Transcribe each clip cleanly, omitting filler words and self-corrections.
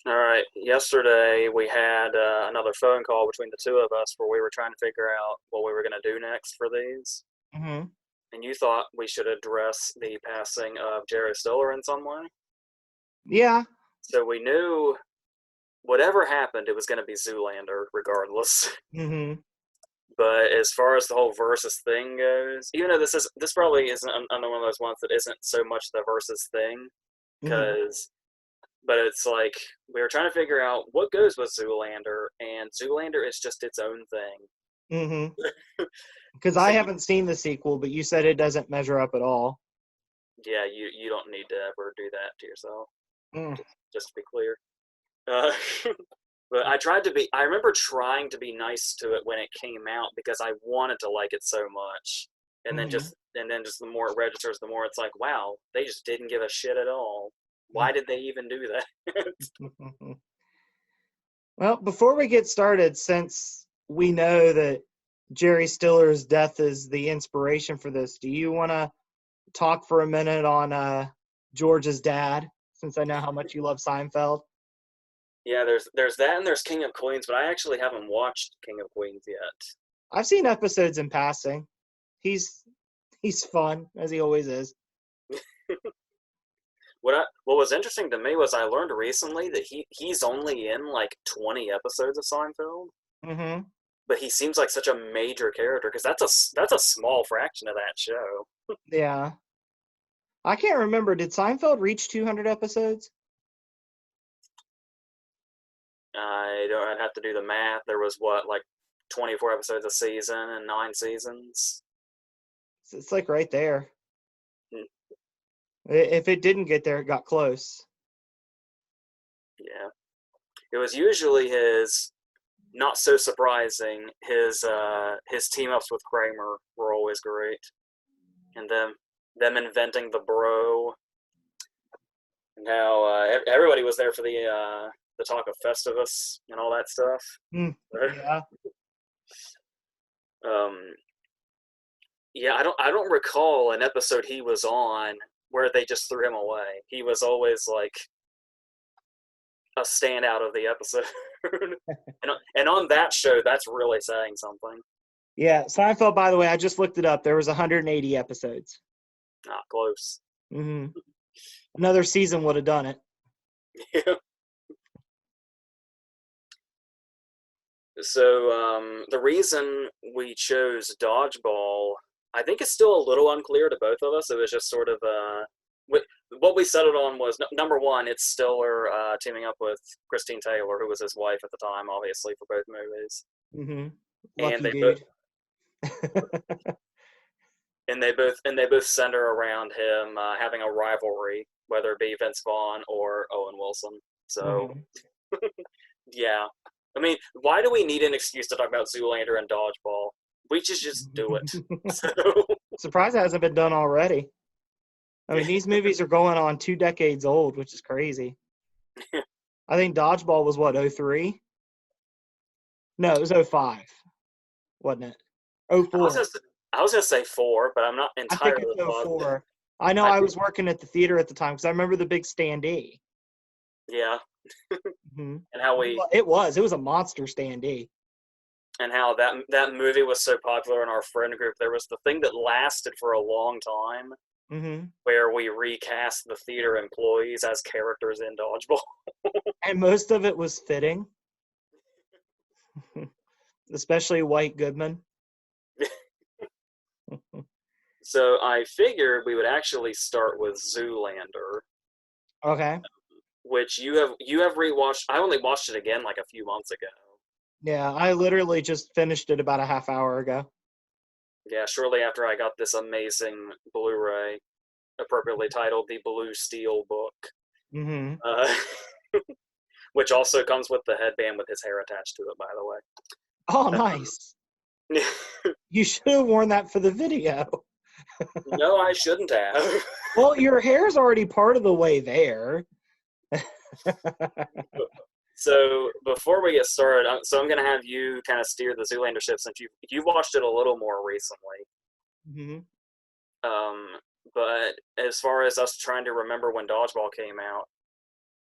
All right. Yesterday we had another phone call between the two of us where we were trying to figure out what we were going to do next for these. Hmm. And you thought we should address the passing of Jerry Stiller in some way. Yeah. So we knew whatever happened, it was going to be Zoolander regardless. Hmm. But as far as the whole versus thing goes, even though this probably isn't another one of those ones that isn't so much the versus thing, Hmm. because but it's like we were trying to figure out what goes with Zoolander, and Zoolander is just its own thing. Hmm. Because So I haven't seen the sequel, but you said it doesn't measure up at all. yeah, you don't need to ever do that to yourself. Mm. Just to be clear. Uh, but I tried to be. I remember trying to be nice to it when it came out because I wanted to like it so much, Hmm. and then just the more it registers, the more it's like, wow, they just didn't give a shit at all. Why did they even do that? Well, before we get started, since we know that Jerry Stiller's death is the inspiration for this, do you want to talk for a minute on George's dad, since I know how much you love Seinfeld? Yeah, there's that, and there's King of Queens, but I actually haven't watched King of Queens yet. I've seen episodes in passing. He's he's fun as he always is. What was interesting to me was I learned recently that he's only in like 20 episodes of Seinfeld, Hmm. but he seems like such a major character because that's a small fraction of that show. Yeah. I can't remember. Did Seinfeld reach 200 episodes? I don't. I'd have to do the math. There was what, like 24 episodes a season and 9 seasons. It's like right there. Hmm. If it didn't get there, it got close. Yeah, it was usually his. Not so surprising. His team ups with Kramer were always great, and them inventing the bro, and how everybody was there for the talk of Festivus and all that stuff. Mm, yeah. um, yeah, I don't recall an episode he was on where they just threw him away. He was always like a standout of the episode. And on that show, that's really saying something. Yeah. Seinfeld, by the way, I just looked it up. There was 180 episodes. Not close. Hmm. Another season would have done it. Yeah. So the reason we chose Dodgeball, I think, is still a little unclear to both of us. It was just sort of what we settled on was number one, it's Stiller teaming up with Christine Taylor, who was his wife at the time, obviously for both movies, Hmm. and Lucky dude. they both center around him having a rivalry, whether it be Vince Vaughn or Owen Wilson. So Hmm. yeah, I mean, why do we need an excuse to talk about Zoolander and Dodgeball? We just do it. So Surprised it hasn't been done already. I mean, these movies are going on 2 decades old, which is crazy. I think Dodgeball was what, 03? No, it was 05, wasn't it? Oh I was four. gonna, I was gonna say four, but I'm not I think entirely it's oh positive. 04. I know I I think was working at the theater at the time because I remember the big standee. yeah, Hmm. and how we It was a monster standee. and how that movie was so popular in our friend group. There was the thing that lasted for a long time Hmm. where we recast the theater employees as characters in Dodgeball. And most of it was fitting, especially White Goodman. So I figured we would actually start with Zoolander, Okay. which you have rewatched. I only watched it again like a few months ago. Yeah, I literally just finished it about a half hour ago. Yeah, shortly after I got this amazing Blu-ray, appropriately titled "The Blue Steel Book," Hmm. uh, which also comes with the headband with his hair attached to it. By Oh, the nice. way, You should have worn that for the video. no, I shouldn't have. Well, your hair's already part of the way there. So before we get started, so I'm going to have you kind of steer the Zoolander ship since you've watched it a little more recently. Hmm. Um, but as far as us trying to remember when Dodgeball came out,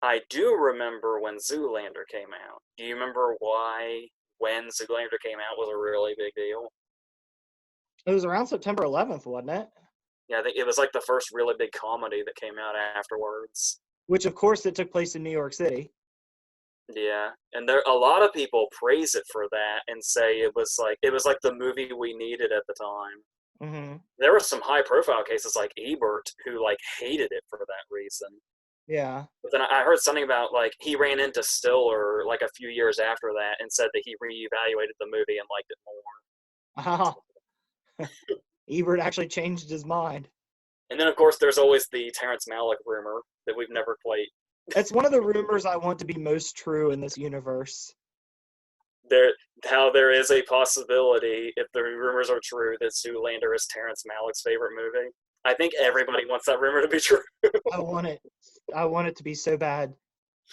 I do remember when Zoolander came out. Do you remember why when Zoolander came out was a really big deal? It was around September 11th, wasn't it? Yeah, I think it was like the first really big comedy that came out afterwards. Which, of course, it took place in New York City. Yeah, and there a lot of people praise it for that and say it was like the movie we needed at the time. Hmm. There were some high profile cases like Ebert who like hated it for that reason. Yeah. But then I heard something about like he ran into Stiller like a few years after that and said that he reevaluated the movie and liked it more. Oh, Ebert actually changed his mind. And then of course there's always the Terrence Malick rumor that we've never quite It's one of the rumors I want to be most true in this universe. there how there is a possibility if the rumors are true that Zoolander is Terrence Malick's favorite movie. I think everybody wants that rumor to be true. I want it. I want it to be so bad.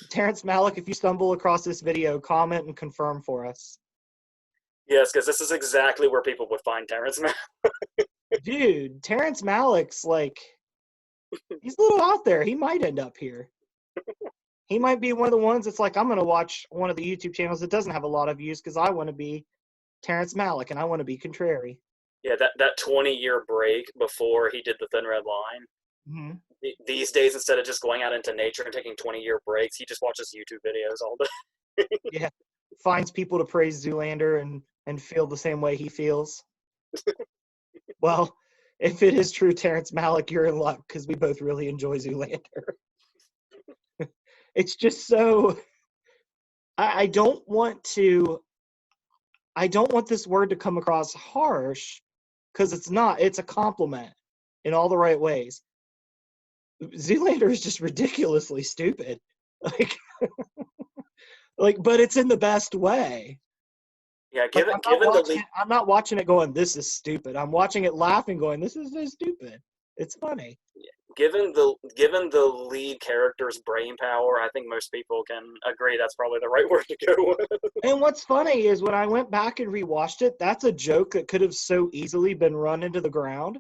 Terrence Malick, if you stumble across this video, comment and confirm for us. Yes, because this is exactly where people would find Terrence Malick. Dude, Terrence Malick's like, he's a little out there. He might end up here. He might be one of the ones that's like, I'm going to watch one of the YouTube channels that doesn't have a lot of views because I want to be Terrence Malick and I want to be contrary. Yeah, that 20-year break before he did the Thin Red Line. Mm-hmm. These days, instead of just going out into nature and taking 20-year breaks, he just watches YouTube videos all day. Yeah. Finds people to praise Zoolander and feel the same way he feels. Well, if it is true, Terrence Malick, you're in luck because we both really enjoy Zoolander. It's just so I don't want this word to come across harsh because it's not. It's a compliment in all the right ways. Zoolander is just ridiculously stupid. Like but it's in the best way. Yeah, Like given I'm not watching it going, this is stupid. I'm watching it laughing, going, this is so stupid. It's funny. given the lead character's brain power, I think most people can agree that's probably the right word to go with. And what's funny is when I went back and rewatched it, that's a joke that could have so easily been run into the ground.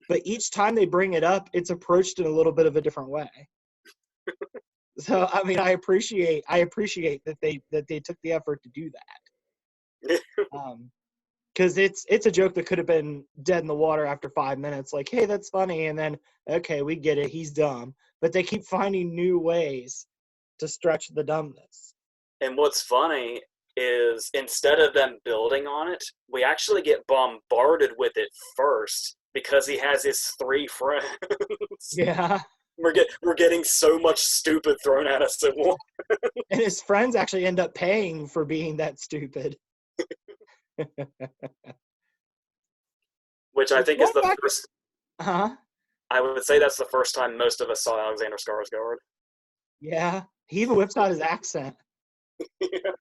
But each time they bring it up, it's approached in a little bit of a different way. So I mean, I appreciate that they took the effort to do that. Because it's a joke that could have been dead in the water after 5 minutes. Like, hey, that's funny, and then okay, we get it, he's dumb. But they keep finding new ways to stretch the dumbness. And what's funny is instead of them building on it, we actually get bombarded with it first because he has his three friends. Yeah. We're getting so much stupid thrown at us at once. And his friends actually end up paying for being that stupid. Which I think is the first. Huh? I would say that's the first time most of us saw Alexander Skarsgård. Yeah. He even whips out his accent. Yeah.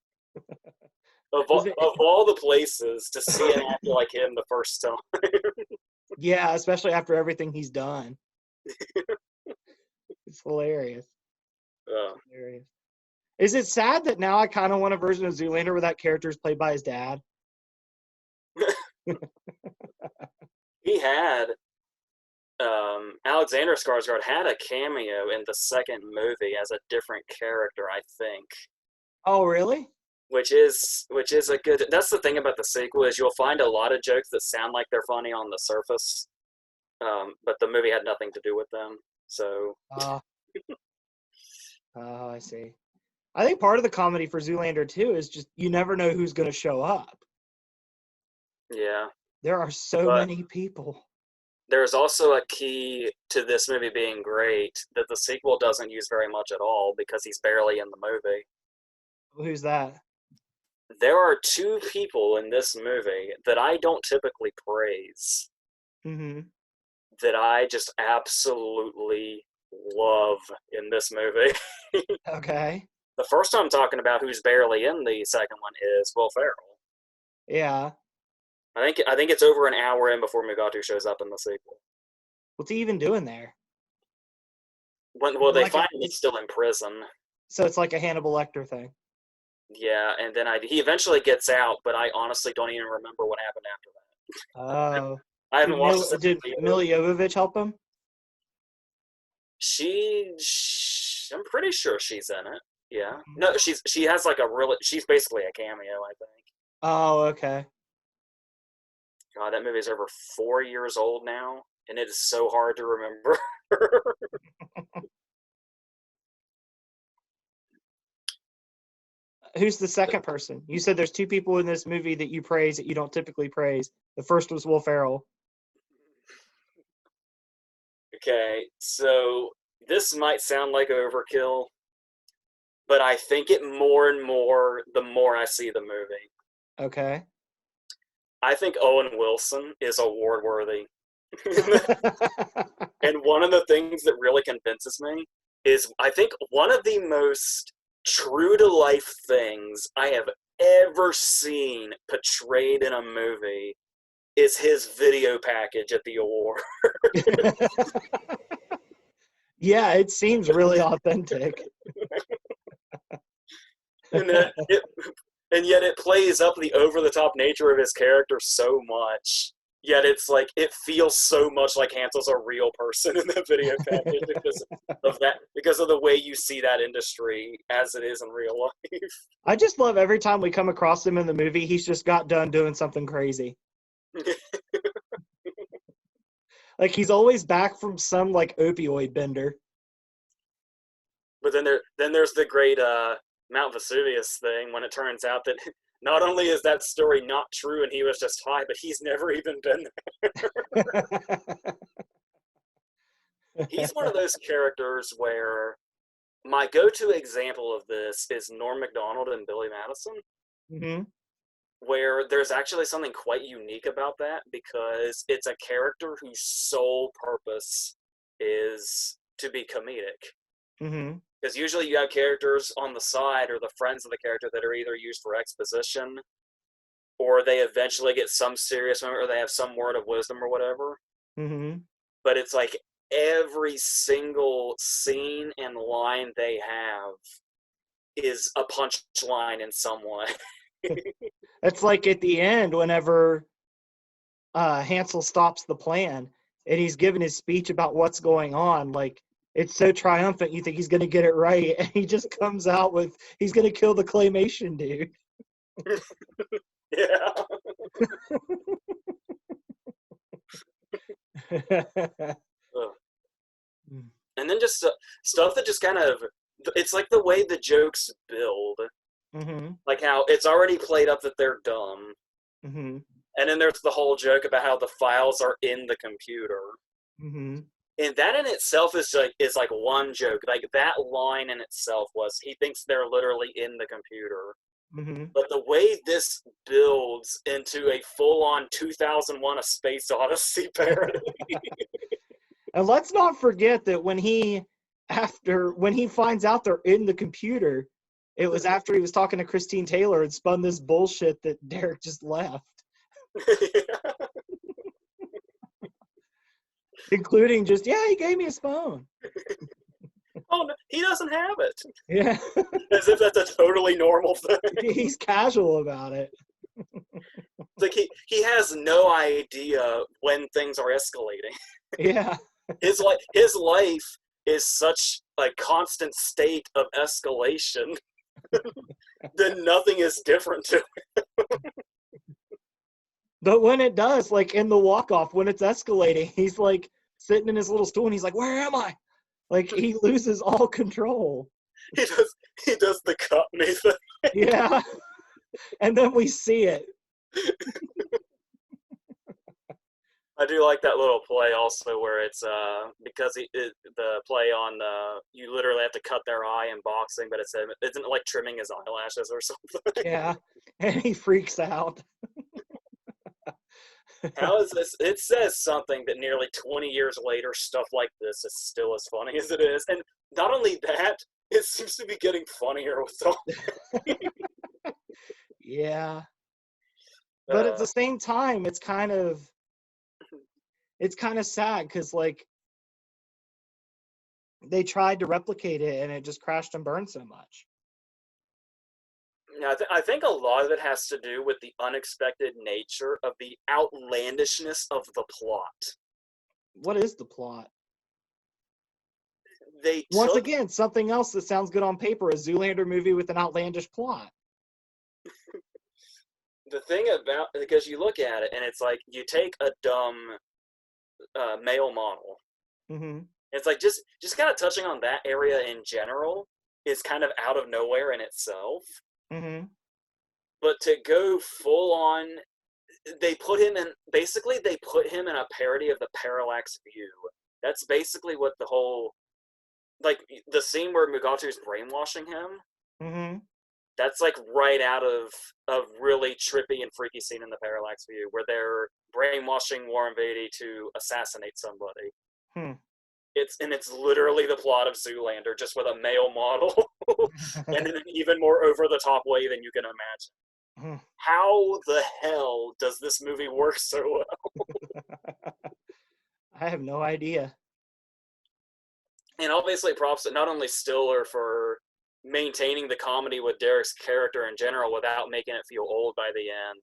Of all the places to see an actor like him the first time. Yeah, especially after everything he's done. It's hilarious. Hilarious. Is it sad that now I kind of want a version of Zoolander where that character is played by his dad? He had Alexander Skarsgård had a cameo in the second movie as a different character, I think. Oh, really? Which is a good. That's the thing about the sequel is you'll find a lot of jokes that sound like they're funny on the surface, but the movie had nothing to do with them. So. Oh, I see. I think part of the comedy for Zoolander too is just you never know who's going to show up. Yeah. There are so many people. There's also a key to this movie being great that the sequel doesn't use very much at all because he's barely in the movie. Who's that? There are two people in this movie that I don't typically praise. Mm-hmm. That I just absolutely love in this movie. Okay. The first I'm talking about who's barely in the second one is Will Ferrell. Yeah. I think it's over an hour in before Mugatu shows up in the sequel. What's he even doing there? Well, they find him still in prison. So it's like a Hannibal Lecter thing. Yeah, and then he eventually gets out, but I honestly don't even remember what happened after that. Oh. I haven't watched this. Did Milla Jovovich help him? She I'm pretty sure she's in it. Yeah. No, she has like she's basically a cameo, I think. Oh, okay. God, that movie's over 4 years old now, and it is so hard to remember. Who's the second person? You said there's two people in this movie that you praise that you don't typically praise. The first was Will Ferrell. Okay, so this might sound like overkill, but I think it more and more the more I see the movie. Okay. I think Owen Wilson is award worthy. And one of the things that really convinces me is I think one of the most true to life things I have ever seen portrayed in a movie is his video package at the award. Yeah, it seems really authentic. and, and yet it plays up the over-the-top nature of his character so much. Yet it's like it feels so much like Hansel's a real person in the video package because of the way you see that industry as it is in real life. I just love every time we come across him in the movie, he's just got done doing something crazy. Like he's always back from some like opioid bender. But then there's the great Mount Vesuvius thing when it turns out that not only is that story not true and he was just high, but he's never even been there. He's one of those characters where my go-to example of this is Norm Macdonald and Billy Madison, Mm-hmm. where there's actually something quite unique about that because it's a character whose sole purpose is to be comedic. Mm-hmm. Because usually you have characters on the side or the friends of the character that are either used for exposition or they eventually get some serious moment or they have some word of wisdom or whatever. Mm-hmm. But it's like every single scene and line they have is a punchline in some way. It's like at the end whenever Hansel stops the plan and he's giving his speech about what's going on, like it's so triumphant you think he's going to get it right, and he just comes out with he's going to kill the claymation dude. Yeah. And then just stuff that just kind of it's like the way the jokes build. Mm-hmm. Like how it's already played up that they're dumb. Mm-hmm. And then there's the whole joke about how the files are in the computer. Mm-hmm. And that in itself is like one joke. Like that line in itself was he thinks they're literally in the computer. Mm-hmm. But the way this builds into a full-on 2001: A Space Odyssey parody. And let's not forget that when he finds out they're in the computer, it was after he was talking to Christine Taylor and spun this bullshit that Derek just left. Including just, yeah, he gave me his phone. Oh, no, he doesn't have it. Yeah. As if that's a totally normal thing. He's casual about it. Like he has no idea when things are escalating. Yeah. His life is such a constant state of escalation that nothing is different to him. But when it does, like in the walk-off, when it's escalating, he's like sitting in his little stool and he's like, where am I? Like he loses all control. He does the cut me thing. Yeah. And then we see it. I do like that little play also where it's because the play on you literally have to cut their eye in boxing, but isn't it like trimming his eyelashes or something? Yeah. And he freaks out. How is this? It says something that nearly 20 years later, stuff like this is still as funny as it is. And not only that, it seems to be getting funnier with time. Yeah. But at the same time, it's kind of sad because like they tried to replicate it and it just crashed and burned so much. Yeah, I think a lot of it has to do with the unexpected nature of the outlandishness of the plot. What is the plot? they Once took again, something else that sounds good on paper, a Zoolander movie with an outlandish plot. the thing about, because you look at it and it's like you take a dumb male model. Mm-hmm. It's like just kind of touching on that area in general is kind of out of nowhere in itself. Mm-hmm. But to go full on, they put him in, basically they put him in a parody of the parallax view. That's basically what the whole, like the scene where Mugatu's brainwashing him, Mm-hmm. that's like right out of a really trippy and freaky scene in the parallax view where they're brainwashing Warren Beatty to assassinate somebody. Hmm. It's literally the plot of Zoolander, just with a male model, and in an even more over the top way than you can imagine. Hmm. How the hell does this movie work so well? I have no idea. And obviously, props to not only Stiller for maintaining the comedy with Derek's character in general without making it feel old by the end,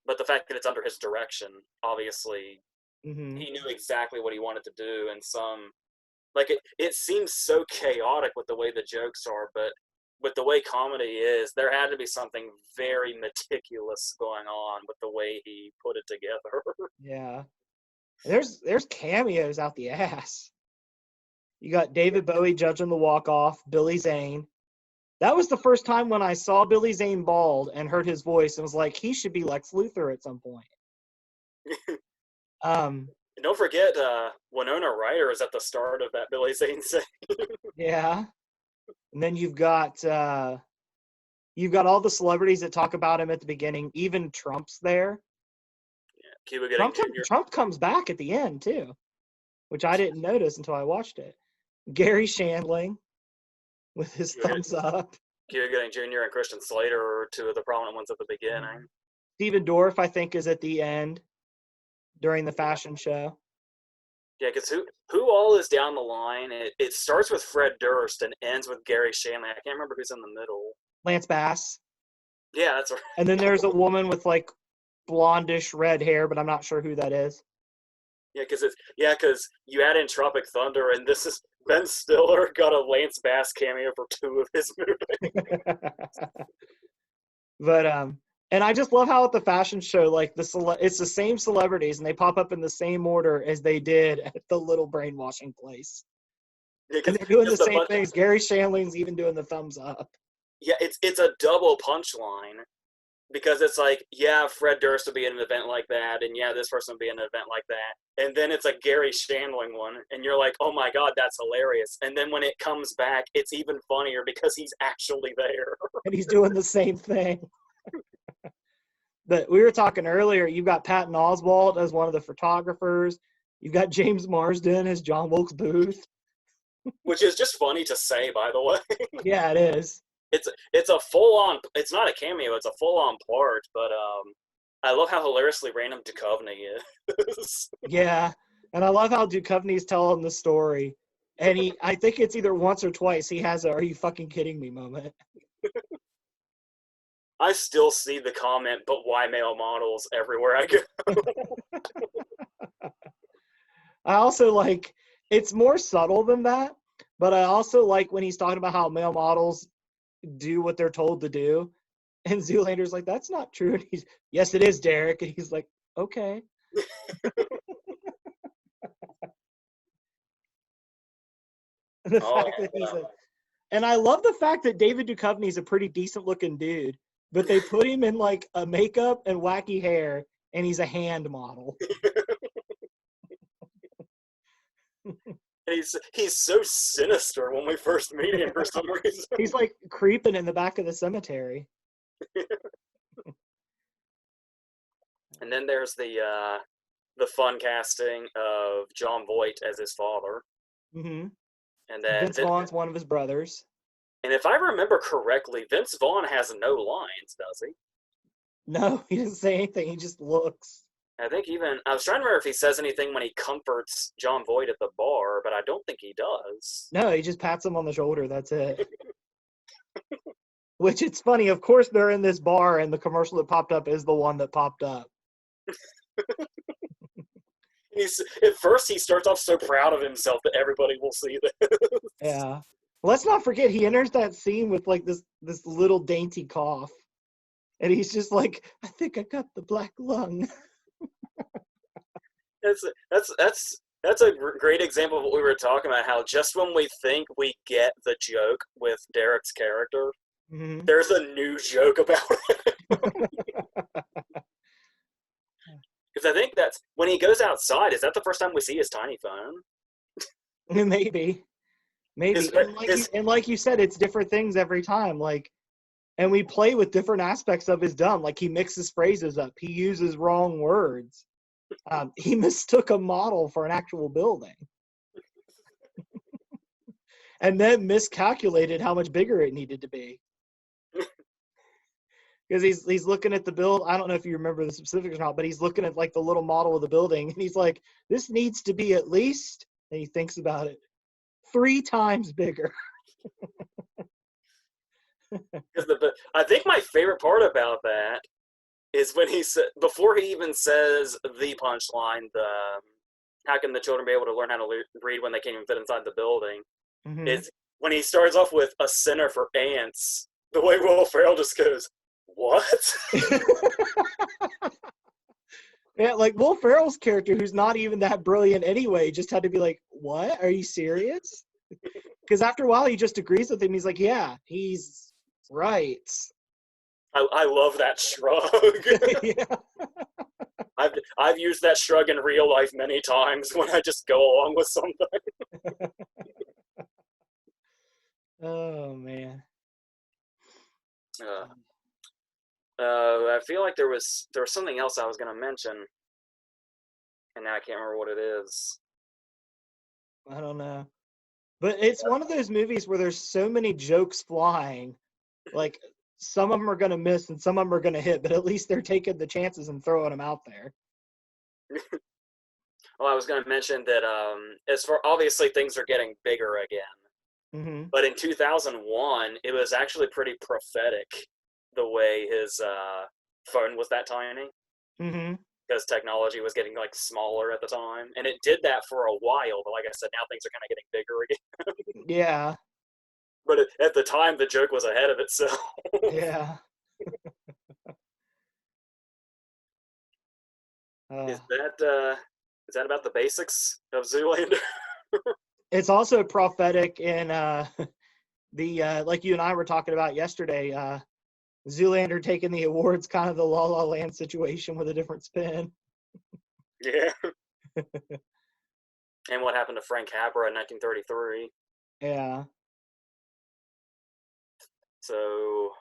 but the fact that it's under his direction. Obviously, Mm-hmm. he knew exactly what he wanted to do, and some, like it seems so chaotic with the way the jokes are, but with the way comedy is, there had to be something very meticulous going on with the way he put it together. Yeah. There's cameos out the ass. You got David Bowie judging the walk-off, Billy Zane. That was the first time when I saw Billy Zane bald and heard his voice and was like, he should be Lex Luthor at some point. Um, And don't forget, Winona Ryder is at the start of that Billy Zane scene. yeah. And then you've got all the celebrities that talk about him at the beginning. Even Trump's there. Cuba Gooding Jr. Trump comes back at the end too, which I didn't notice until I watched it. Gary Shandling with his thumbs up. Cuba Gooding Jr. and Christian Slater are two of the prominent ones at the beginning. Stephen Dorff, I think, is at the end during the fashion show. Yeah, because who all is down the line? It starts with Fred Durst and ends with Gary Shandling. I can't remember who's in the middle. Lance Bass. Yeah, that's right. And then there's a woman with like blondish red hair, but I'm not sure who that is. Yeah, because you add in Tropic Thunder, and this is Ben Stiller got a Lance Bass cameo for two of his movies. But and I just love how at the fashion show, like it's the same celebrities and they pop up in the same order as they did at the little brainwashing place. Yeah, And they're doing the same things. Gary Shandling's even doing the thumbs up. Yeah, it's a double punchline. Because it's like, yeah, Fred Durst would be in an event like that, and yeah, this person would be in an event like that. And then it's a Gary Shandling one, and you're like, oh my god, that's hilarious. And then when it comes back, it's even funnier because he's actually there. And he's doing the same thing. But we were talking earlier, you've got Patton Oswalt as one of the photographers. You've got James Marsden as John Wilkes Booth. Which is just funny to say, by the way. Yeah, it is. It's a full on. It's not a cameo. It's a full on part. But I love how hilariously random Duchovny is. Yeah, and I love how Duchovny's telling the story, and I think it's either once or twice he has a "Are you fucking kidding me?" moment. I still see the comment, but why male models everywhere I go? I also like it's more subtle than that, but I also like when he's talking about how male models do what they're told to do, and Zoolander's like, "That's not true," and he's, "Yes, it is, Derek," and he's like, "Okay." The fact that he's and I love the fact that David Duchovny's a pretty decent looking dude, but they put him in like a makeup and wacky hair, and he's a hand model. And he's so sinister when we first meet him for some reason. He's like creeping in the back of the cemetery. And then there's the fun casting of John Voight as his father. Mm-hmm. And then Vince Vaughn's one of his brothers. And if I remember correctly, Vince Vaughn has no lines, does he? No, he doesn't say anything. He just looks. I think I was trying to remember if he says anything when he comforts John Voight at the bar, but I don't think he does. No, he just pats him on the shoulder. That's it. Which it's funny. Of course, they're in this bar, and the commercial that popped up is the one that popped up. At first, he starts off so proud of himself that everybody will see this. Yeah. Let's not forget he enters that scene with like this little dainty cough. And he's just like, I think I got the black lung. That's a great example of what we were talking about. How just when we think we get the joke with Derek's character, Mm-hmm. there's a new joke about it. Because I think that's when he goes outside. Is that the first time we see his tiny phone? Maybe. His, And like you said, it's different things every time. Like, and we play with different aspects of his dumb. Like he mixes phrases up. He uses wrong words. He mistook a model for an actual building. And then miscalculated how much bigger it needed to be. Because he's looking at the build. I don't know if you remember the specifics or not, but he's looking at like the little model of the building, and he's like, "This needs to be at least," and he thinks about it, 3 times bigger. I think my favorite part about that is when he said, before he even says the punchline, the how can the children be able to learn how to read when they can't even fit inside the building? Mm-hmm. Is when he starts off with a center for ants. The way Will Ferrell just goes, "What?" Yeah, like Will Ferrell's character, who's not even that brilliant anyway, just had to be like, "What? Are you serious?" Because after a while, he just agrees with him. He's like, "Yeah, he's right." I love that shrug. Yeah. I've used that shrug in real life many times when I just go along with something. Oh man. I feel like there was something else I was going to mention, and now I can't remember what it is. I don't know. But it's one of those movies where there's so many jokes flying. Like some of them are going to miss and some of them are going to hit, but at least they're taking the chances and throwing them out there. Well, I was going to mention that as for obviously things are getting bigger again, Mm-hmm. but in 2001 it was actually pretty prophetic the way his phone was that tiny. Mm-hmm. Because technology was getting like smaller at the time, and it did that for a while. But like I said, now things are kind of getting bigger again. Yeah. But at the time, the joke was ahead of itself. Yeah. Is that about the basics of Zoolander? It's also prophetic in the like you and I were talking about yesterday, Zoolander taking the awards, kind of the La La Land situation with a different spin. Yeah. And what happened to Frank Capra in 1933? Yeah. So.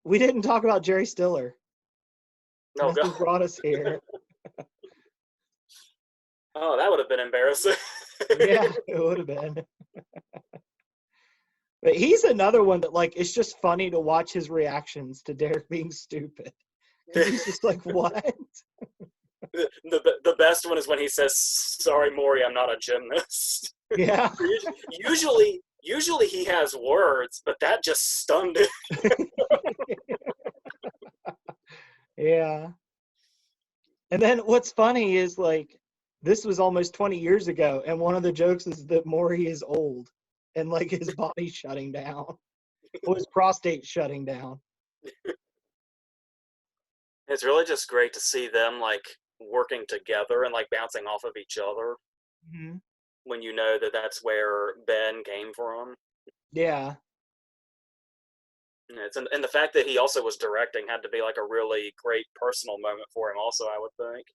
We didn't talk about Jerry Stiller. Oh That's god. what brought us here. Oh, that would have been embarrassing. Yeah, it would have been. But he's another one that, like, it's just funny to watch his reactions to Derek being stupid. Because he's just like, what? The best one is when he says, "Sorry, Maury, I'm not a gymnast." Yeah. Usually he has words, but that just stunned it. Yeah. And then what's funny is, like, this was almost 20 years ago, and one of the jokes is that Maury is old and, like, his body's shutting down. Or his prostate shutting down. It's really just great to see them like working together and like bouncing off of each other. Mm-hmm. When you know that that's where Ben came from. Yeah. And the fact that he also was directing had to be like a really great personal moment for him also, I would think.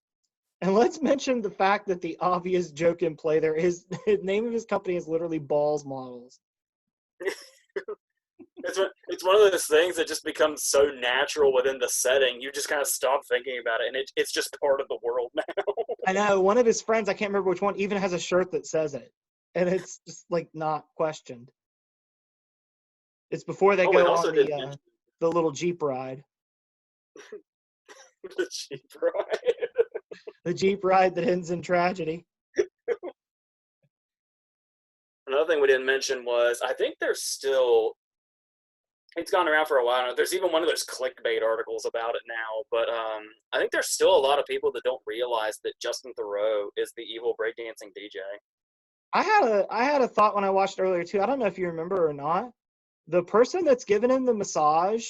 And let's mention the fact that the obvious joke in play there is the name of his company is literally Balls Models. It's one of those things that just becomes so natural within the setting. You just kind of stop thinking about it, and it's just part of the world now. I know one of his friends, I can't remember which one, even has a shirt that says it. And it's just like not questioned. It's before they go on the little Jeep ride. The Jeep ride. The Jeep ride that ends in tragedy. Another thing we didn't mention was I think there's still It's gone around for a while. There's even one of those clickbait articles about it now. But I think there's still a lot of people that don't realize that Justin Theroux is the evil breakdancing DJ. I had a thought when I watched earlier too. I don't know if you remember or not. The person that's giving him the massage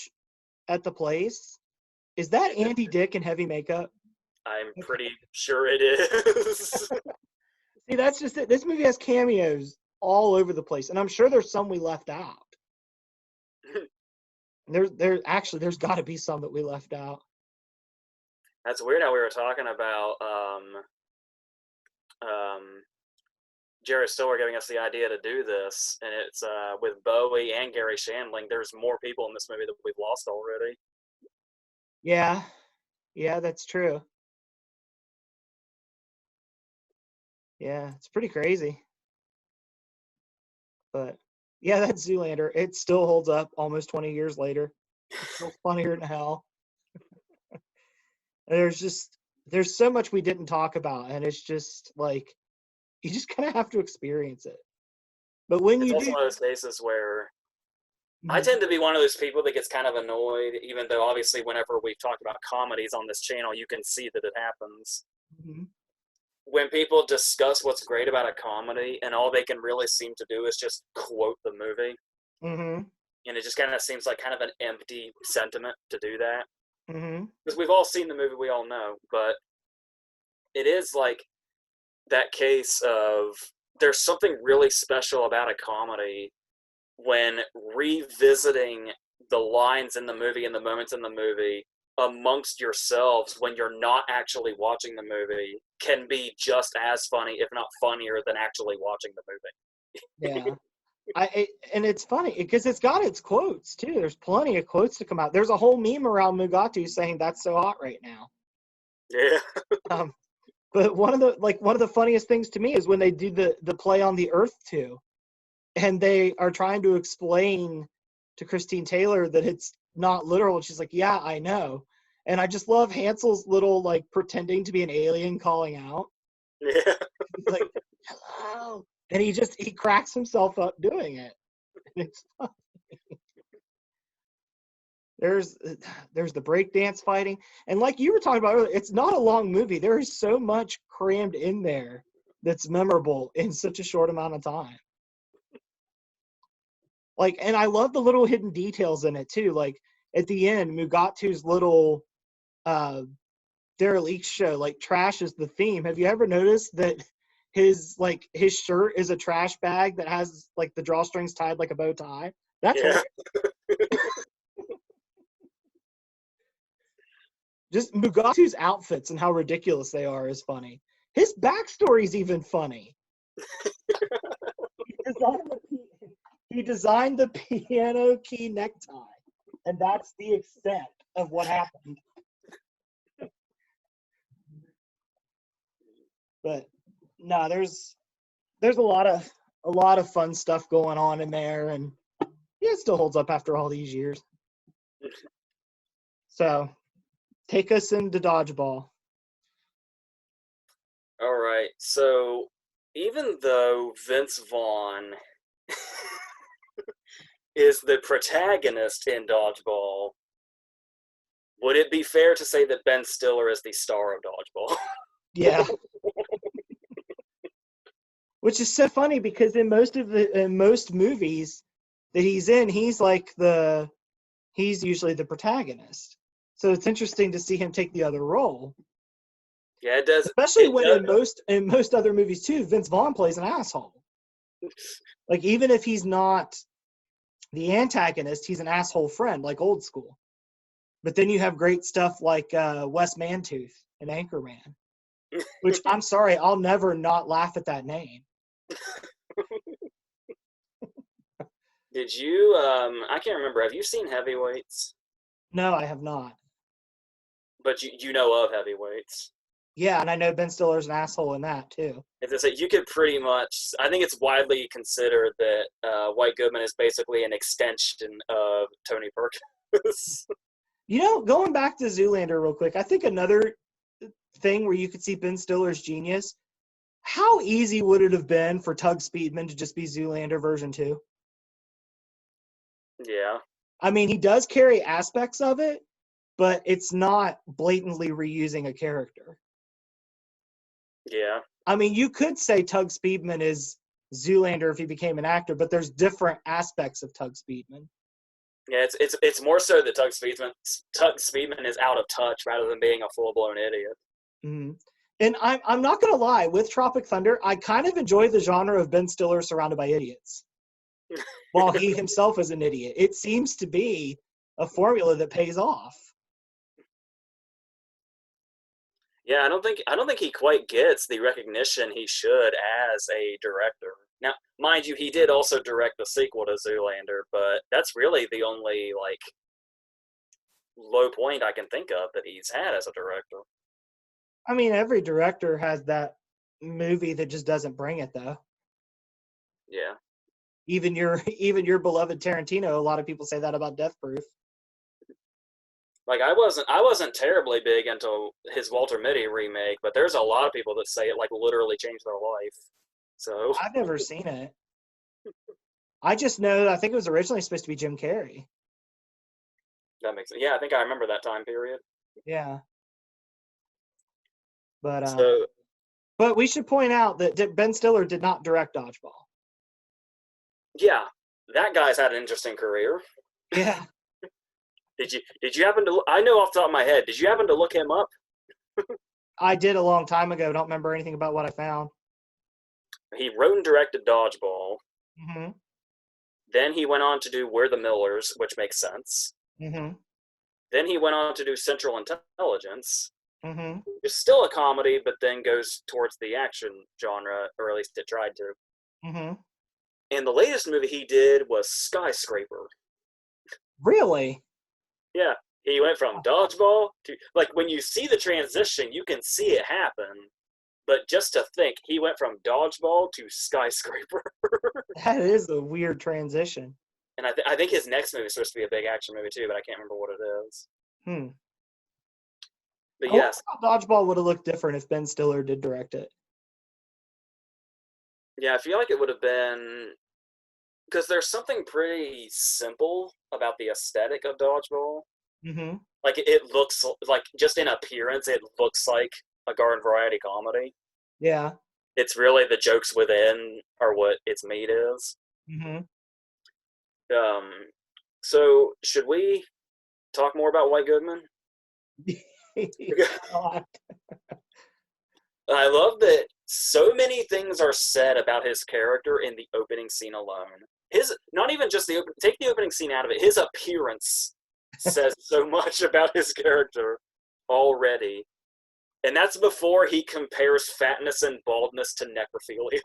at the place, is that Andy Dick in heavy makeup? I'm pretty sure it is. See, that's just it. This movie has cameos all over the place, and I'm sure there's some we left out. There's got to be some that we left out. That's weird how we were talking about Jared Stiller giving us the idea to do this, and it's with Bowie and Gary Shandling. There's more people in this movie that we've lost already. Yeah, that's true. Yeah, it's pretty crazy. But yeah, that's Zoolander. It still holds up almost 20 years later. It's still funnier than hell. There's so much we didn't talk about, and it's just like you just kind of have to experience it. But when It's you also do, one of those cases where I tend to be one of those people that gets kind of annoyed, even though obviously whenever we've talked about comedies on this channel, you can see that it happens. mm-hmm. When people discuss what's great about a comedy and all they can really seem to do is just quote the movie, Mm-hmm. and it just kind of seems like kind of an empty sentiment to do that. Mm-hmm. Because we've all seen the movie, we all know, but it is like that case of there's something really special about a comedy when revisiting the lines in the movie and the moments in the movie amongst yourselves when you're not actually watching the movie can be just as funny, if not funnier, than actually watching the movie. Yeah. And it's funny because it's got its quotes too. There's plenty of quotes to come out. There's a whole meme around Mugatu saying that's so hot right now. Yeah. Um, but one of the funniest things to me is when they do the play on the Earth too, and they are trying to explain to Christine Taylor that it's not literal. She's like, "Yeah, I know," and I just love Hansel's little like pretending to be an alien calling out. Yeah. He's like, "Hello," and he cracks himself up doing it. And it's fun. There's the breakdance fighting, and like you were talking about earlier, it's not a long movie. There is so much crammed in there that's memorable in such a short amount of time. Like, and I love the little hidden details in it too. Like at the end, Mugatu's little uh derelict show, like trash is the theme. Have you ever noticed that his shirt is a trash bag that has like the drawstrings tied like a bow tie? That's Yeah. just Mugatu's outfits and how ridiculous they are is funny. His backstory's even funny. He designed the piano key necktie, and that's the extent of what happened. But no, there's a lot of fun stuff going on in there, and yeah, it still holds up after all these years. So take us into Dodgeball. All right. So even though Vince Vaughn is the protagonist in Dodgeball, would it be fair to say that Ben Stiller is the star of Dodgeball? Yeah. Which is so funny because in most movies that he's in, he's usually the protagonist. So it's interesting to see him take the other role. Yeah, it does. Especially when in most other movies too, Vince Vaughn plays an asshole. Like even if he's not the antagonist, he's an asshole friend, like Old School. But then you have great stuff like Wes Mantooth and Anchorman, which I'm sorry, I'll never not laugh at that name. Did you? I can't remember. Have you seen Heavyweights? No, I have not. But you know of Heavyweights. Yeah, and I know Ben Stiller's an asshole in that too. If it's you could pretty much. I think it's widely considered that White Goodman is basically an extension of Tony Perkins. You know, going back to Zoolander real quick, I think another thing where you could see Ben Stiller's genius. How easy would it have been for Tug Speedman to just be Zoolander version 2? Yeah. I mean, he does carry aspects of it, but it's not blatantly reusing a character. Yeah. I mean, you could say Tug Speedman is Zoolander if he became an actor, but there's different aspects of Tug Speedman. Yeah, it's more so that Tug Speedman is out of touch rather than being a full blown idiot. Mm-hmm. And I'm not gonna lie, with Tropic Thunder, I kind of enjoy the genre of Ben Stiller surrounded by idiots, while he himself is an idiot. It seems to be a formula that pays off. Yeah, I don't think he quite gets the recognition he should as a director. Now, mind you, he did also direct the sequel to Zoolander, but that's really the only like low point I can think of that he's had as a director. I mean, every director has that movie that just doesn't bring it, though. Yeah. Even your beloved Tarantino. A lot of people say that about Death Proof. Like I wasn't terribly big into his Walter Mitty remake, but there's a lot of people that say it like literally changed their life. So I've never seen it. I just know I think it was originally supposed to be Jim Carrey. that makes sense. Yeah, I think I remember that time period. Yeah, but So we should point out that Ben Stiller did not direct Dodgeball. yeah, that guy's had an interesting career. Yeah, Did you happen to? I know off the top of my head. Did you happen to look him up? I did a long time ago. Don't remember anything about what I found. He wrote and directed Dodgeball. Mm-hmm. Then he went on to do We're the Millers, which makes sense. Mm-hmm. Then he went on to do Central Intelligence. Mm-hmm. It's still a comedy, but then goes towards the action genre, or at least it tried to. Mm-hmm. And the latest movie he did was Skyscraper. Really? Yeah, he went from Dodgeball to like when you see the transition, you can see it happen. But just to think, he went from Dodgeball to Skyscraper. That is a weird transition. And I think his next movie is supposed to be a big action movie too, but I can't remember what it is. Hmm. But I wonder yes, how Dodgeball would have looked different if Ben Stiller did direct it. yeah, I feel like it would have been because there's something pretty simple about the aesthetic of Dodgeball. Mm-hmm. Like it looks like just in appearance, it looks like a garden variety comedy. Yeah. It's really the jokes within are what its meat is. Mm-hmm. Um, so should we talk more about White Goodman? God. I love that so many things are said about his character in the opening scene alone. His not even just take the opening scene out of it. His appearance says so much about his character already. And that's before he compares fatness and baldness to necrophilia.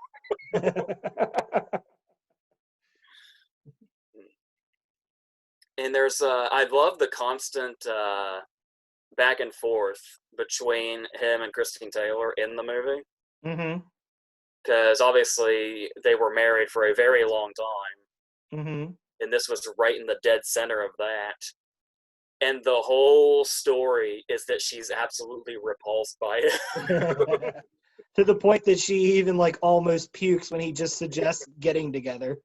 And there's I love the constant back and forth between him and Christine Taylor in the movie. Mm-hmm. Because obviously they were married for a very long time. Mm-hmm. And this was right in the dead center of that. And the whole story is that she's absolutely repulsed by it. To the point that she even like almost pukes when he just suggests getting together.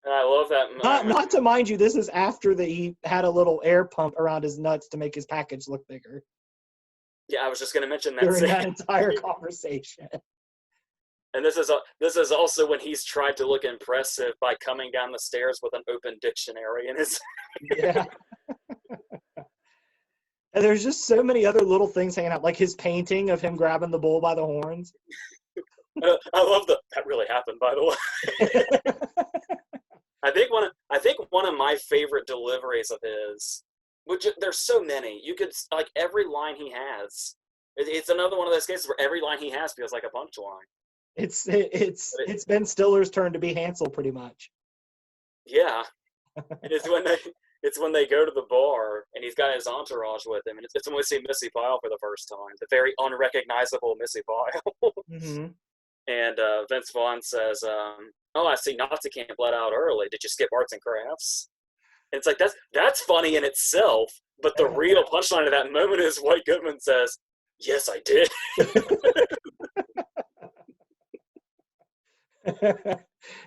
And I love that. Not to mind you, this is after that he had a little air pump around his nuts to make his package look bigger. Yeah, I was just going to mention that During scene. that entire conversation. And this is also when he's tried to look impressive by coming down the stairs with an open dictionary in his. Yeah. And there's just so many other little things hanging out, like his painting of him grabbing the bull by the horns. I love that really happened, by the way. I think one of my favorite deliveries of his, which there's so many, you could like every line he has. It's another one of those cases where every line he has feels like a punchline. It's Ben Stiller's turn to be Hansel, pretty much. Yeah, it's when they go to the bar and he's got his entourage with him, and it's when we see Missy Pyle for the first time, the very unrecognizable Missy Pyle. Mm-hmm. And Vince Vaughn says, "Oh, I see Nazi camp let out early. Did you skip arts and crafts?" And it's like that's funny in itself, but the real punchline of that moment is White Goodman says, "Yes, I did."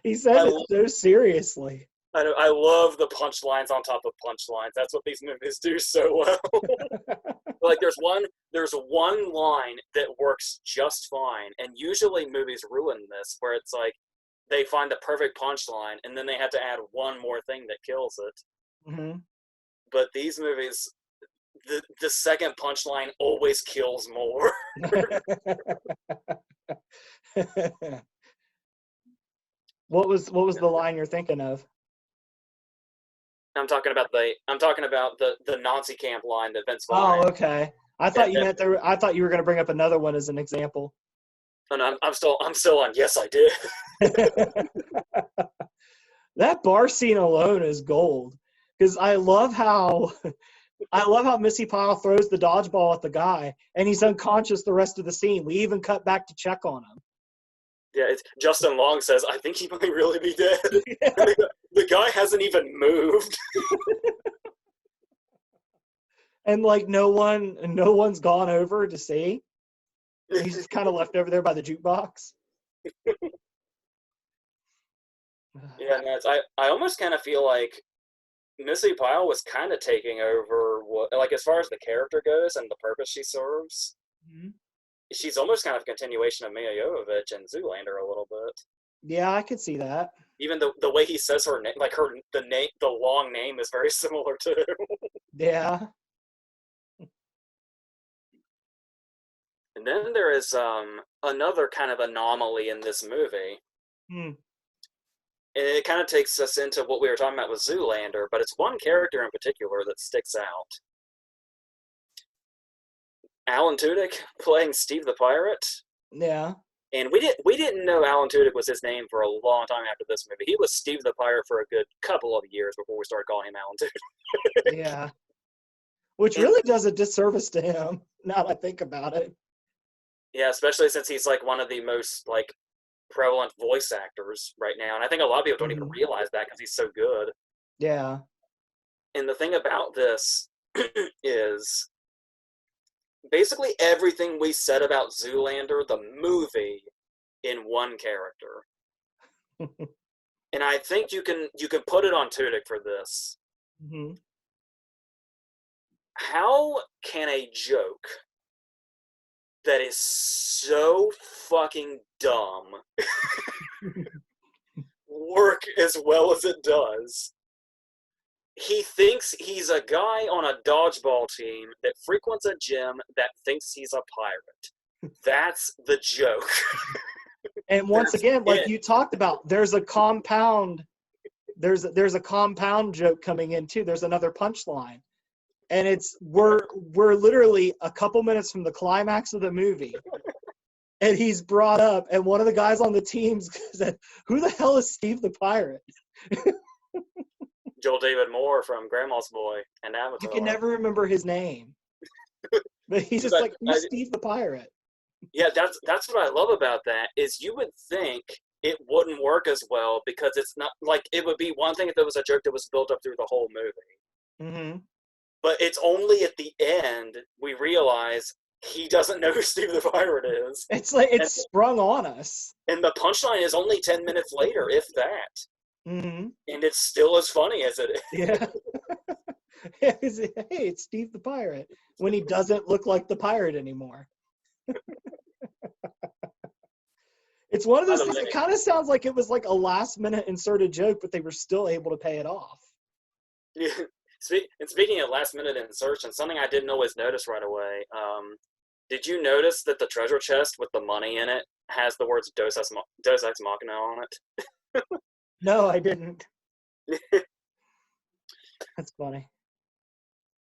He says it so seriously. I love the punchlines on top of punchlines. That's what these movies do so well. Like there's one line that works just fine, and usually movies ruin this, where it's like they find the perfect punchline and then they have to add one more thing that kills it. Mm-hmm. But these movies, the second punchline always kills more. What was the line you're thinking of? I'm talking about the Nazi camp line that Vince Vaughn. Oh, okay. I thought you meant I thought you were going to bring up another one as an example. And I'm still on. Yes, I did. That bar scene alone is gold because I love how Missy Pyle throws the dodgeball at the guy and he's unconscious the rest of the scene. We even cut back to check on him. Yeah, Justin Long says, I think he might really be dead. Yeah. The guy hasn't even moved. And like no one's gone over to see. He's just kind of left over there by the jukebox. Yeah, no, I almost kind of feel like Missy Pyle was kind of taking over like as far as the character goes and the purpose she serves. Mm-hmm. She's almost kind of a continuation of Mia Jovovich and Zoolander a little bit. Yeah, I could see that. Even the way he says her name, like the long name is very similar too. Yeah. And then there is another kind of anomaly in this movie. Hmm. And it kind of takes us into what we were talking about with Zoolander, but it's one character in particular that sticks out. Alan Tudyk playing Steve the Pirate. Yeah. And we didn't know Alan Tudyk was his name for a long time after this movie. He was Steve the Pirate for a good couple of years before we started calling him Alan Tudyk. Yeah. Which really does a disservice to him, now that I think about it. Yeah, especially since he's like one of the most like prevalent voice actors right now. And I think a lot of people don't even realize that because he's so good. Yeah. And the thing about this is basically everything we said about Zoolander, the movie, in one character. And I think you can put it on Tudyk for this. Mm-hmm. How can a joke that is so fucking dumb work as well as it does? He thinks he's a guy on a dodgeball team that frequents a gym that thinks he's a pirate. That's the joke. And once again, like you talked about, there's a compound joke coming in too. There's another punchline. And we're literally a couple minutes from the climax of the movie. And he's brought up, and one of the guys on the team said, "Who the hell is Steve the Pirate?" Joel David Moore from Grandma's Boy and Avatar. You can never remember his name. But he's just like, "Who's Steve the Pirate?" Yeah, that's what I love about that, is you would think it wouldn't work as well because it's not, like, it would be one thing if it was a joke that was built up through the whole movie. Mm-hmm. But it's only at the end we realize he doesn't know who Steve the Pirate is. It's like it's sprung on us. And the punchline is only 10 minutes later, if that. Mm-hmm. And it's still as funny as it is. Yeah. Hey, it's Steve the Pirate. When he doesn't look like the pirate anymore. It's one of those things that kind of sounds like it was like a last-minute inserted joke, but they were still able to pay it off. Yeah. And speaking of last-minute insertion, something I didn't always notice right away, did you notice that the treasure chest with the money in it has the words Deus Ex Machina on it? No, I didn't. That's funny.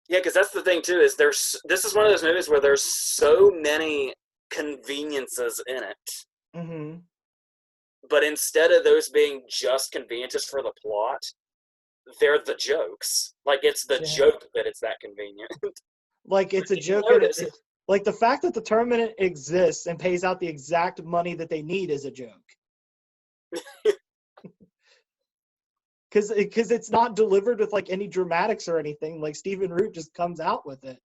Yeah, because that's the thing, too, is this is one of those movies where there's so many conveniences in it. Mm-hmm. But instead of those being just conveniences for the plot, they're the jokes. Like, it's the joke that it's that convenient. Like, it's a joke. Like, the fact that the tournament exists and pays out the exact money that they need is a joke. Because it's not delivered with, like, any dramatics or anything. Like, Stephen Root just comes out with it.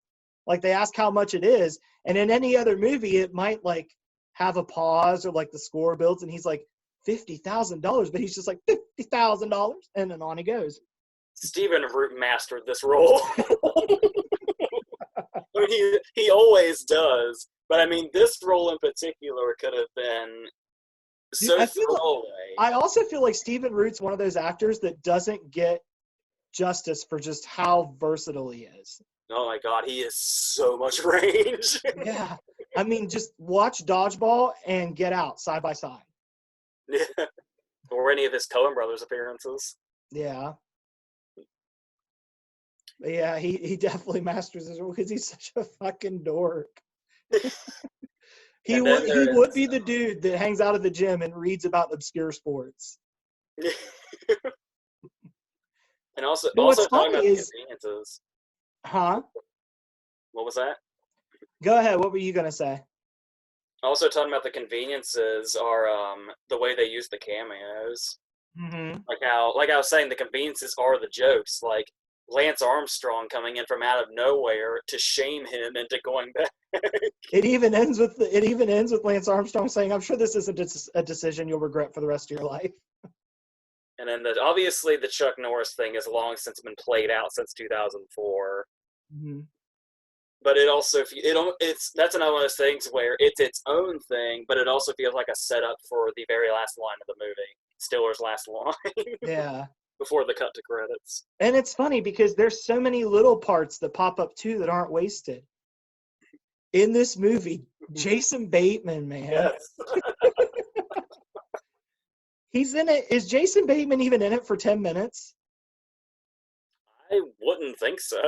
Like, they ask how much it is. And in any other movie, it might, like, have a pause or, like, the score builds. And he's like, $50,000, but he's just like $50,000, and then on he goes. Stephen Root mastered this role. I mean, he always does, but I mean, this role in particular could have been Dude, so throwaway. I also feel like Stephen Root's one of those actors that doesn't get justice for just how versatile he is. Oh my god, he has so much range. Yeah. I mean, just watch Dodgeball and Get Out side by side. Yeah. Or any of his Coen Brothers appearances. Yeah. But yeah, he definitely masters his role because he's such a fucking dork. He would be the dude that hangs out at the gym and reads about obscure sports. And also what's talking funny about is, the conveniences. Huh? What was that? Go ahead. What were you gonna say? Also talking about the conveniences are the way they use the cameos. Mm-hmm. Like I was saying, the conveniences are the jokes. Like Lance Armstrong coming in from out of nowhere to shame him into going back. It even ends with Lance Armstrong saying, "I'm sure this isn't a decision you'll regret for the rest of your life." And then obviously the Chuck Norris thing has long since been played out since 2004. Mm-hmm. But it also that's another one of those things where it's its own thing, but it also feels like a setup for the very last line of the movie, Stiller's last line. Yeah. Before the cut to credits. And it's funny because there's so many little parts that pop up too that aren't wasted. In this movie, Jason Bateman, man. Yes. He's in it. Is Jason Bateman even in it for 10 minutes? I wouldn't think so.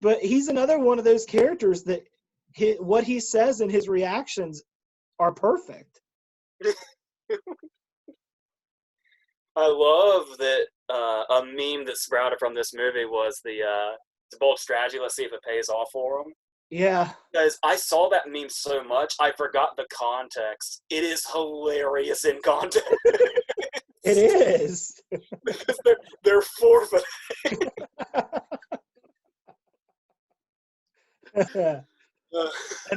But he's another one of those characters that what he says and his reactions are perfect. I love that a meme that sprouted from this movie was the bold strategy. Let's see if it pays off for him. Yeah. Because I saw that meme so much, I forgot the context. It is hilarious in context. It is. Because they're forfeiting. And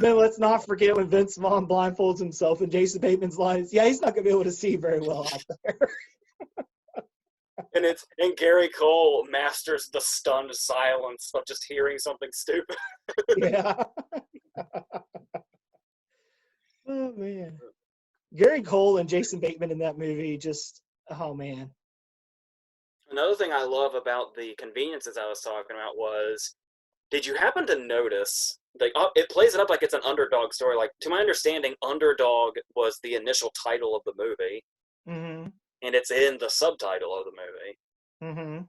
then let's not forget when Vince Vaughn blindfolds himself and Jason Bateman's line is, "Yeah, he's not going to be able to see very well out there." And Gary Cole masters the stunned silence of just hearing something stupid. Yeah. Oh man, Gary Cole and Jason Bateman in that movie just, oh man. Another thing I love about the conveniences I was talking about was, did you happen to notice, like, it plays it up like it's an underdog story. Like, to my understanding, Underdog was the initial title of the movie. Mm-hmm. And it's in the subtitle of the movie. Mm-hmm.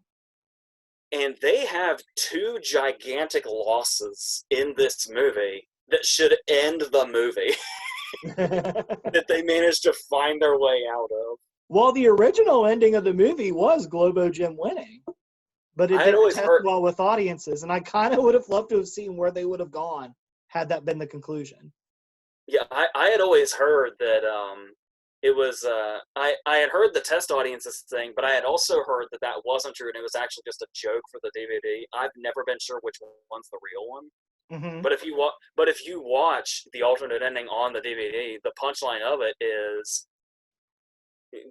And they have two gigantic losses in this movie that should end the movie. That they managed to find their way out of. Well, the original ending of the movie was Globo Gym winning, but it didn't test well with audiences, and I kind of would have loved to have seen where they would have gone had that been the conclusion. Yeah, I had always heard that it was I had heard the test audiences thing, but I had also heard that that wasn't true, and it was actually just a joke for the DVD. I've never been sure which one's the real one. Mm-hmm. But if you watch the alternate ending on the DVD, the punchline of it is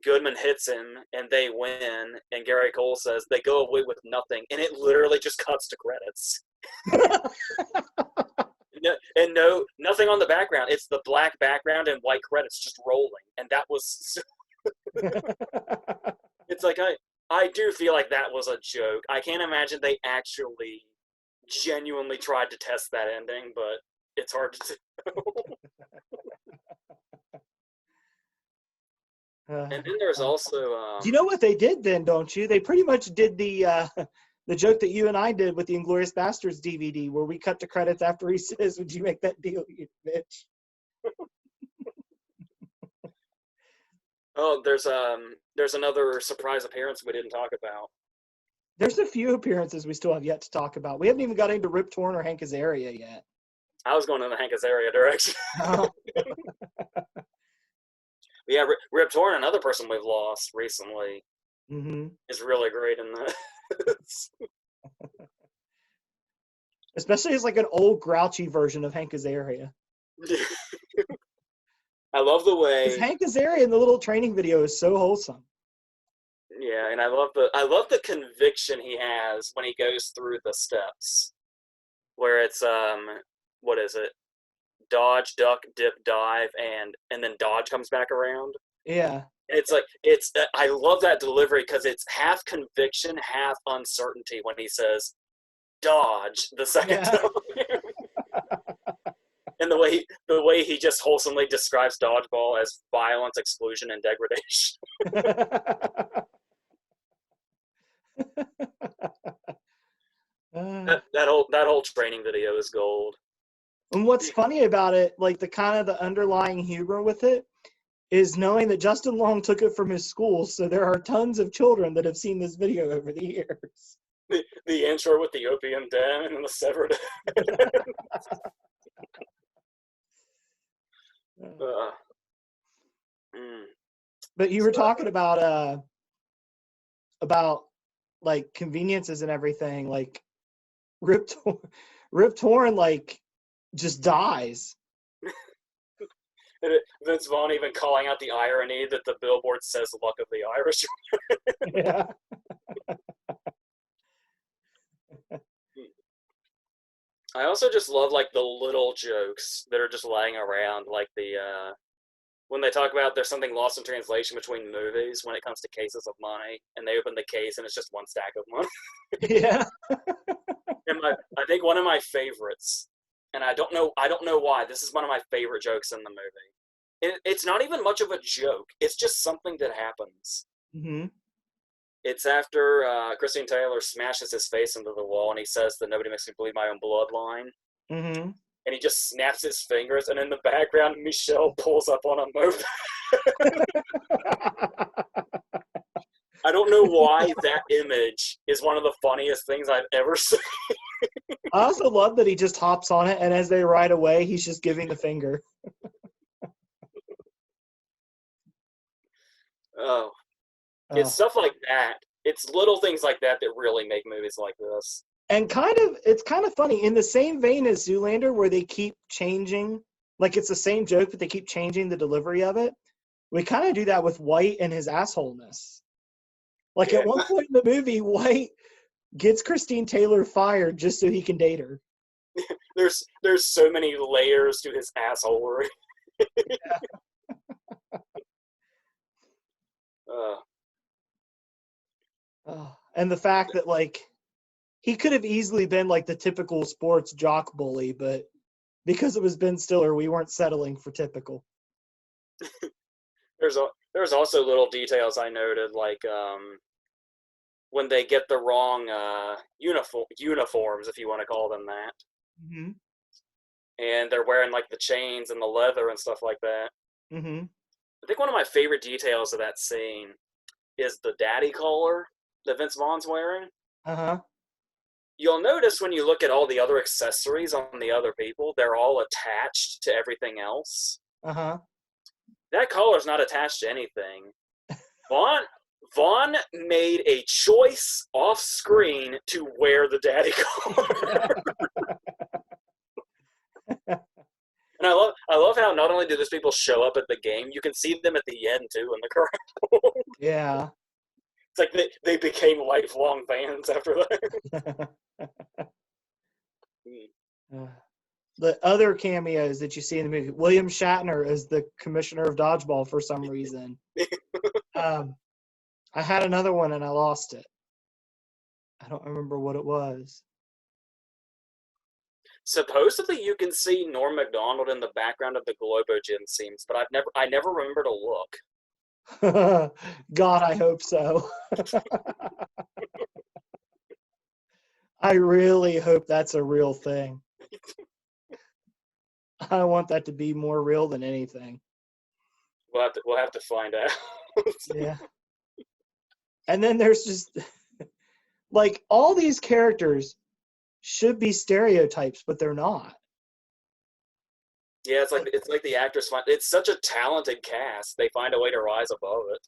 Goodman hits him and they win, and Gary Cole says they go away with nothing, and it literally just cuts to credits. And nothing on the background. It's the black background and white credits just rolling, and that was. It's like I do feel like that was a joke. I can't imagine they actually genuinely tried to test that ending, but it's hard to do. And then there's also you know what they did then, don't you? They pretty much did the joke that you and I did with the Inglourious Basterds DVD, where we cut to credits after he says, "Would you make that deal, you bitch?" Oh, there's another surprise appearance we didn't talk about. There's a few appearances we still have yet to talk about. We haven't even got into Rip Torn or Hank Azaria yet. I was going in the Hank Azaria direction. Yeah, Rip Torn, another person we've lost recently, is really great in this. Especially as like an old grouchy version of Hank Azaria. I love the Because way. Hank Azaria in the little training video is so wholesome. Yeah, and I love the conviction he has when he goes through the steps, where it's what is it? Dodge, duck, dip, dive, and then dodge comes back around. Yeah. It's like it's. I love that delivery because it's half conviction, half uncertainty when he says dodge the second Yeah. time, and the way he just wholesomely describes dodgeball as violence, exclusion, and degradation. Uh, That whole training video is gold. and what's funny about it, like the kind of the underlying humor with it, is knowing that Justin Long took it from his school. So there are tons of children that have seen this video over the years. The intro with the opium den and the severed. uh, mm. But you were So, talking about like conveniences and everything. Like Rip Torn like just dies. Vince Vaughn even calling out the irony that the billboard says "Luck of the Irish." Yeah. I also just love like the little jokes that are just laying around, like the when they talk about there's something lost in translation between movies when it comes to cases of money, and they open the case and it's just one stack of money. Yeah. And I think one of my favorites, and I don't know why. This is one of my favorite jokes in the movie. It's not even much of a joke. It's just something that happens. Hmm. It's after Christian Taylor smashes his face into the wall and he says that nobody makes me bleed my own bloodline. Hmm. And he just snaps his fingers, and in the background, Michelle pulls up on a moped. I don't know why that image is one of the funniest things I've ever seen. I also love that he just hops on it, and as they ride away, he's just giving the finger. Oh, it's Oh. stuff like that. It's little things like that that really make movies like this. And it's kind of funny in the same vein as Zoolander, where they keep changing, like it's the same joke, but they keep changing the delivery of it. We kind of do that with White and his assholeness. Like Yeah, at one point in the movie, White gets Christine Taylor fired just so he can date her. there's so many layers to his assholery. Yeah. Uh, Oh, and the fact that like he could have easily been like the typical sports jock bully, but because it was Ben Stiller, we weren't settling for typical. there's also little details I noted, like when they get the wrong uniforms, if you want to call them that, Mm-hmm. and they're wearing like the chains and the leather and stuff like that. Mm-hmm. I think one of my favorite details of that scene is the daddy collar that Vince Vaughn's wearing. Uh-huh. You'll notice when you look at all the other accessories on the other people, they're all attached to everything else. Uh-huh. That collar's not attached to anything. Vaughn Vaughn made a choice off screen to wear the daddy collar. And I love how not only do those people show up at the game, you can see them at the end too in the crowd. Yeah. It's like they became lifelong fans after that. The other cameos that you see in the movie, William Shatner is the commissioner of dodgeball for some reason. I had another one and I lost it. I don't remember what it was. Supposedly you can see Norm Macdonald in the background of the Globo Gym scenes, but I never remember to look. God, I hope so. I really hope that's a real thing. I want that to be more real than anything. We'll have to find out. Yeah. And then there's just like all these characters should be stereotypes, but they're not. Yeah, it's like the actors find it's such a talented cast. They find a way to rise above it.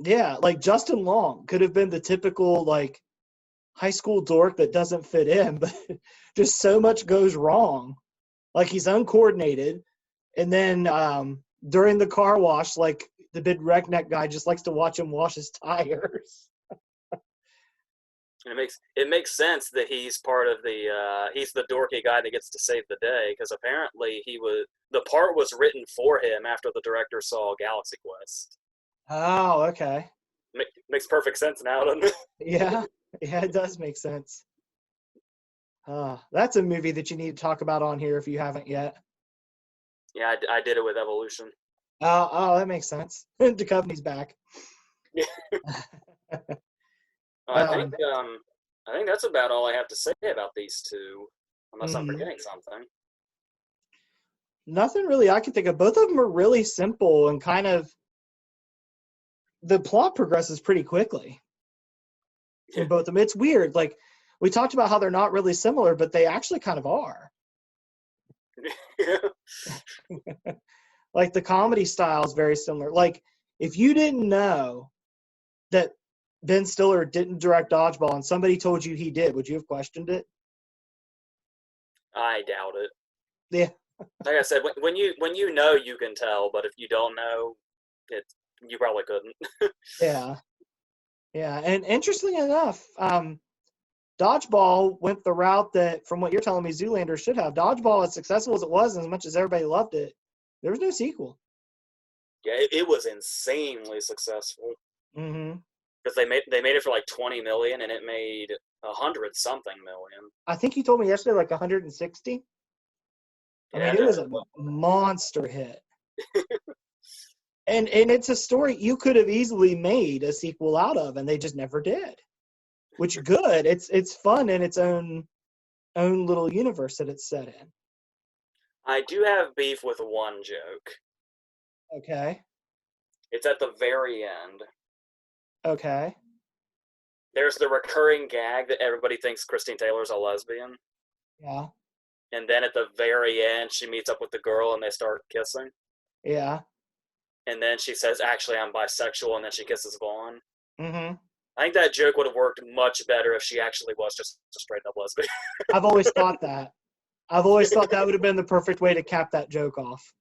Yeah, like Justin Long could have been the typical like high school dork that doesn't fit in, but just so much goes wrong. Like he's uncoordinated, and then during the car wash, like the big redneck guy just likes to watch him wash his tires. And it makes sense that he's part of he's the dorky guy that gets to save the day, because apparently the part was written for him after the director saw Galaxy Quest. Oh, okay. Makes perfect sense now, doesn't it? Yeah, yeah, it does make sense. That's a movie that you need to talk about on here if you haven't yet. Yeah, I did it with Evolution. Oh, that makes sense. Duchovny's back. Yeah. I think that's about all I have to say about these two, unless I'm forgetting something. Nothing really I can think of. Both of them are really simple and kind of the plot progresses pretty quickly in both of them. It's weird. Like we talked about how they're not really similar, but they actually kind of are. Like the comedy style is very similar. Like if you didn't know that Ben Stiller didn't direct Dodgeball and somebody told you he did, would you have questioned it? I doubt it. Yeah. Like I said, when you know, you can tell, but if you don't know, you probably couldn't. Yeah. Yeah. And interestingly enough, Dodgeball went the route that, from what you're telling me, Zoolander should have. Dodgeball, as successful as it was, and as much as everybody loved it, there was no sequel. Yeah, it was insanely successful. Mm-hmm. Because they made it for like 20 million, and it made 100-something million. I think you told me yesterday like 160. I mean, it was a monster hit. And it's a story you could have easily made a sequel out of, and they just never did. Which good. It's fun in its own little universe that it's set in. I do have beef with one joke. Okay. It's at the very end. Okay. There's the recurring gag that everybody thinks Christine Taylor's a lesbian. Yeah. And then at the very end, she meets up with the girl and they start kissing. Yeah. And then she says, actually, I'm bisexual, and then she kisses Vaughn. Mm-hmm. I think that joke would have worked much better if she actually was just a straight-up lesbian. I've always thought that. I've always thought that would have been the perfect way to cap that joke off.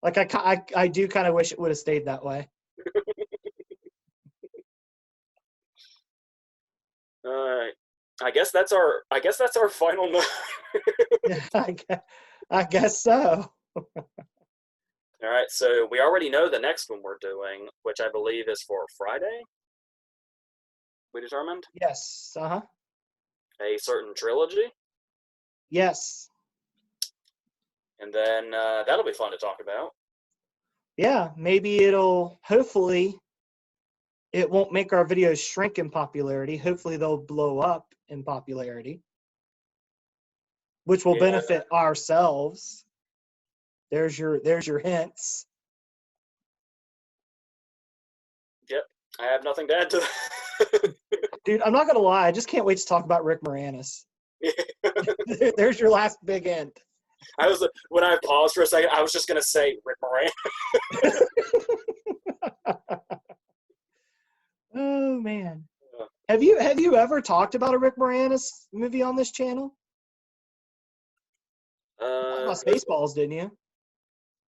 Like I do kind of wish it would have stayed that way. I guess that's our final note. Yeah, I guess so. All right, so we already know the next one we're doing, which I believe is for Friday. We determined? Yes. Uh-huh. A certain trilogy. Yes. And then that'll be fun to talk about. Yeah, maybe hopefully it won't make our videos shrink in popularity. Hopefully they'll blow up in popularity, which will benefit ourselves. There's your hints. Yep, I have nothing to add to that. Dude, I'm not gonna lie, I just can't wait to talk about Rick Moranis. There's your last big hint. When I paused for a second, I was just gonna say Rick Moranis. Oh man. Have you ever talked about a Rick Moranis movie on this channel? About Spaceballs, didn't you?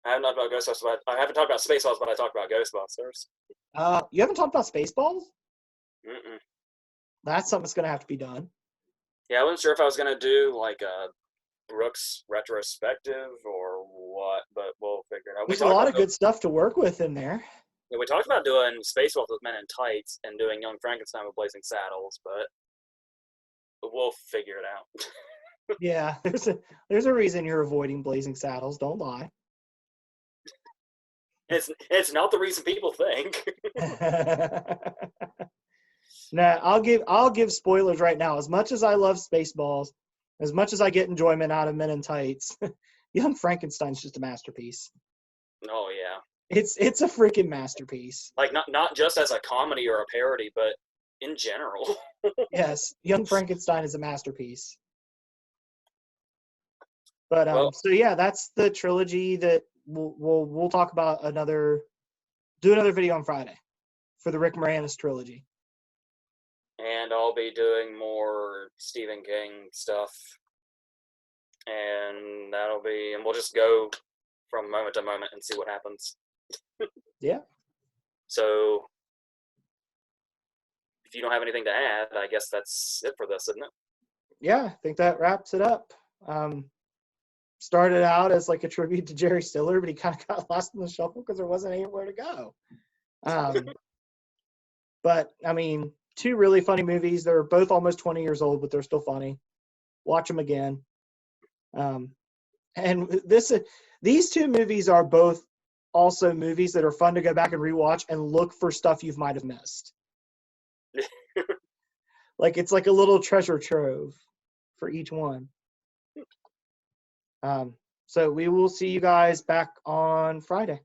I haven't talked about Ghostbusters, but I haven't talked about Spaceballs, but I talked about Ghostbusters. You haven't talked about Spaceballs? Mm-mm. That's something that's gonna have to be done. Yeah, I wasn't sure if I was gonna do like a Brooks retrospective or what, but we'll figure it out. There's a lot of good stuff to work with in there. Yeah, we talked about doing Spaceballs with Men in Tights and doing Young Frankenstein with Blazing Saddles, but we'll figure it out. Yeah, there's a reason you're avoiding Blazing Saddles. Don't lie. It's not the reason people think. Nah, I'll give spoilers right now. As much as I love Spaceballs, as much as I get enjoyment out of Men in Tights, Young Frankenstein's just a masterpiece. Oh yeah. It's a freaking masterpiece. Like not just as a comedy or a parody, but in general. Yes, Young Frankenstein is a masterpiece. But Well, so yeah, that's the trilogy that we'll talk about do another video on Friday for the Rick Moranis trilogy. And I'll be doing more Stephen King stuff. and and we'll just go from moment to moment and see what happens. Yeah. So, if you don't have anything to add, I guess that's it for this, isn't it? Yeah, I think that wraps it up. Started out as like a tribute to Jerry Stiller, but he kind of got lost in the shuffle because there wasn't anywhere to go. But I mean, two really funny movies. They're both almost 20 years old, but they're still funny. Watch them again. And these two movies are both also movies that are fun to go back and rewatch and look for stuff you might have missed. Like it's like a little treasure trove for each one. So we will see you guys back on Friday.